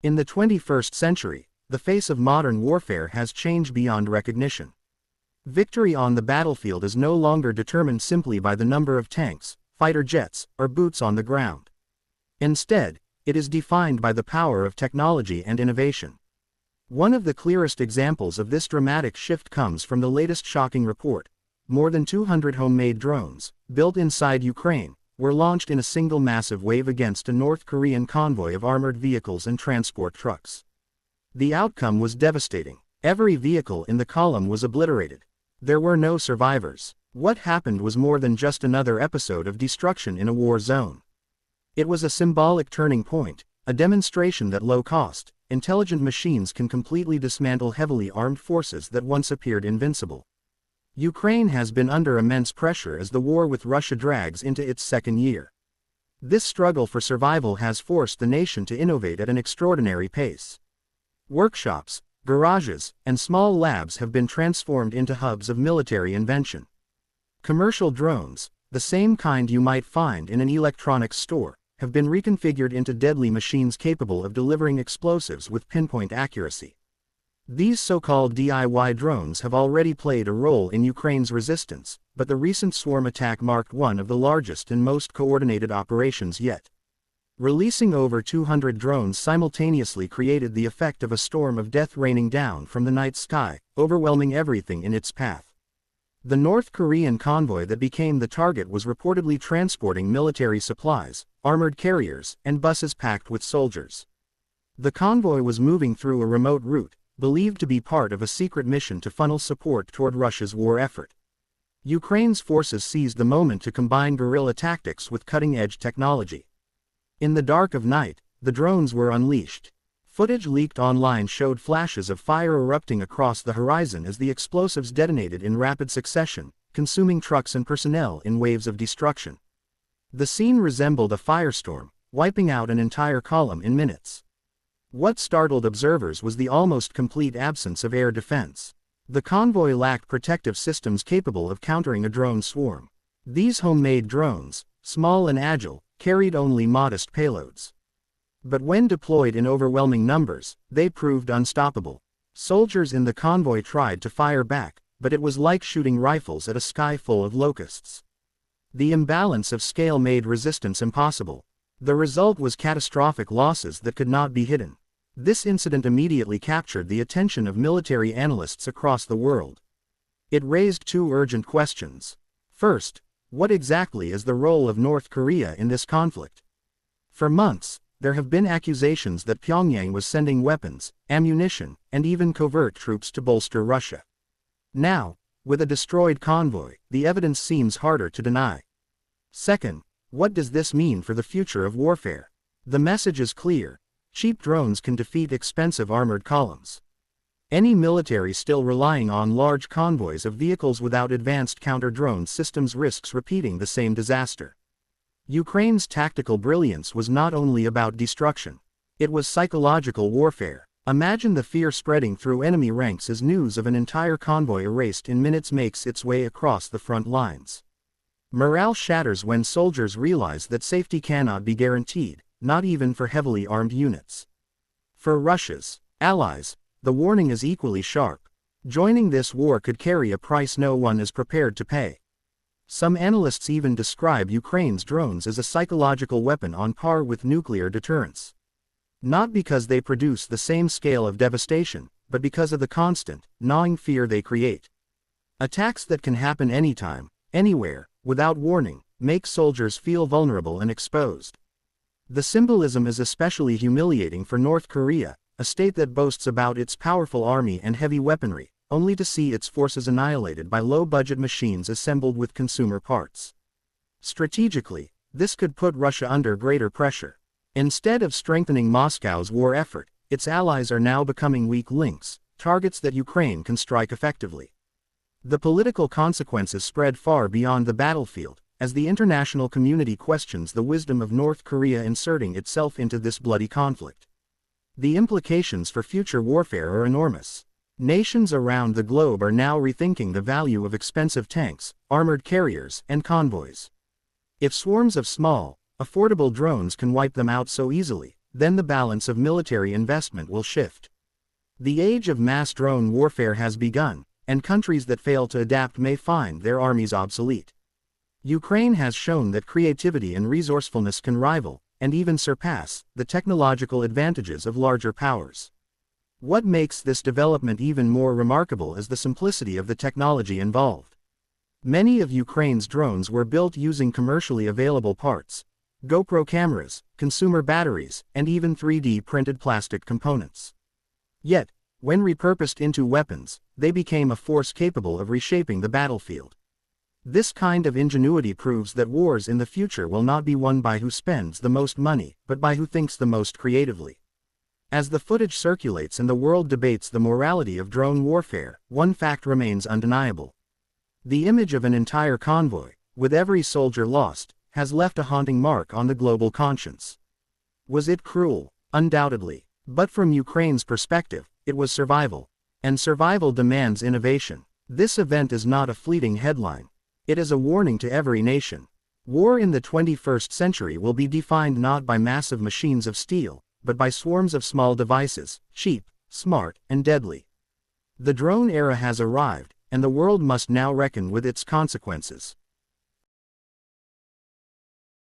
In the 21st century, the face of modern warfare has changed beyond recognition. Victory on the battlefield is no longer determined simply by the number of tanks, fighter jets, or boots on the ground. Instead, it is defined by the power of technology and innovation. One of the clearest examples of this dramatic shift comes from the latest shocking report. More than 200 homemade drones, built inside Ukraine, were launched in a single massive wave against a North Korean convoy of armored vehicles and transport trucks. The outcome was devastating. Every vehicle in the column was obliterated. There were no survivors. What happened was more than just another episode of destruction in a war zone. It was a symbolic turning point, a demonstration that low-cost, intelligent machines can completely dismantle heavily armed forces that once appeared invincible. Ukraine has been under immense pressure as the war with Russia drags into its second year. This struggle for survival has forced the nation to innovate at an extraordinary pace. Workshops, garages, and small labs have been transformed into hubs of military invention. Commercial drones, the same kind you might find in an electronics store, have been reconfigured into deadly machines capable of delivering explosives with pinpoint accuracy. These so-called DIY drones have already played a role in Ukraine's resistance, but the recent swarm attack marked one of the largest and most coordinated operations yet. Releasing over 200 drones simultaneously created the effect of a storm of death raining down from the night sky, overwhelming everything in its path. The North Korean convoy that became the target was reportedly transporting military supplies, armored carriers, and buses packed with soldiers. The convoy was moving through a remote route, believed to be part of a secret mission to funnel support toward Russia's war effort. Ukraine's forces seized the moment to combine guerrilla tactics with cutting-edge technology. In the dark of night, the drones were unleashed. Footage leaked online showed flashes of fire erupting across the horizon as the explosives detonated in rapid succession, consuming trucks and personnel in waves of destruction. The scene resembled a firestorm, wiping out an entire column in minutes. What startled observers was the almost complete absence of air defense. The convoy lacked protective systems capable of countering a drone swarm. These homemade drones, small and agile, carried only modest payloads. But when deployed in overwhelming numbers, they proved unstoppable. Soldiers in the convoy tried to fire back, but it was like shooting rifles at a sky full of locusts. The imbalance of scale made resistance impossible. The result was catastrophic losses that could not be hidden. This incident immediately captured the attention of military analysts across the world. It raised two urgent questions. First, what exactly is the role of North Korea in this conflict? For months, there have been accusations that Pyongyang was sending weapons, ammunition, and even covert troops to bolster Russia. Now, with a destroyed convoy, the evidence seems harder to deny. Second, what does this mean for the future of warfare? The message is clear. Cheap drones can defeat expensive armored columns. Any military still relying on large convoys of vehicles without advanced counter-drone systems risks repeating the same disaster. Ukraine's tactical brilliance was not only about destruction. It was psychological warfare. Imagine the fear spreading through enemy ranks as news of an entire convoy erased in minutes makes its way across the front lines. Morale shatters when soldiers realize that safety cannot be guaranteed, not even for heavily armed units. For Russia's allies, the warning is equally sharp. Joining this war could carry a price no one is prepared to pay. Some analysts even describe Ukraine's drones as a psychological weapon on par with nuclear deterrence. Not because they produce the same scale of devastation, but because of the constant, gnawing fear they create. Attacks that can happen anytime, anywhere, without warning, make soldiers feel vulnerable and exposed. The symbolism is especially humiliating for North Korea, a state that boasts about its powerful army and heavy weaponry, only to see its forces annihilated by low-budget machines assembled with consumer parts. Strategically, this could put Russia under greater pressure. Instead of strengthening Moscow's war effort, its allies are now becoming weak links, targets that Ukraine can strike effectively. The political consequences spread far beyond the battlefield, as the international community questions the wisdom of North Korea inserting itself into this bloody conflict. The implications for future warfare are enormous. Nations around the globe are now rethinking the value of expensive tanks, armored carriers, and convoys. If swarms of small, affordable drones can wipe them out so easily, then the balance of military investment will shift. The age of mass drone warfare has begun, and countries that fail to adapt may find their armies obsolete. Ukraine has shown that creativity and resourcefulness can rival, and even surpass, the technological advantages of larger powers. What makes this development even more remarkable is the simplicity of the technology involved. Many of Ukraine's drones were built using commercially available parts, GoPro cameras, consumer batteries, and even 3D printed plastic components. Yet, when repurposed into weapons, they became a force capable of reshaping the battlefield. This kind of ingenuity proves that wars in the future will not be won by who spends the most money, but by who thinks the most creatively. As the footage circulates and the world debates the morality of drone warfare, one fact remains undeniable. The image of an entire convoy, with every soldier lost, has left a haunting mark on the global conscience. Was it cruel? Undoubtedly. But from Ukraine's perspective, it was survival. And survival demands innovation. This event is not a fleeting headline. It is a warning to every nation. War in the 21st century will be defined not by massive machines of steel, but by swarms of small devices, cheap, smart, and deadly. The drone era has arrived, and the world must now reckon with its consequences.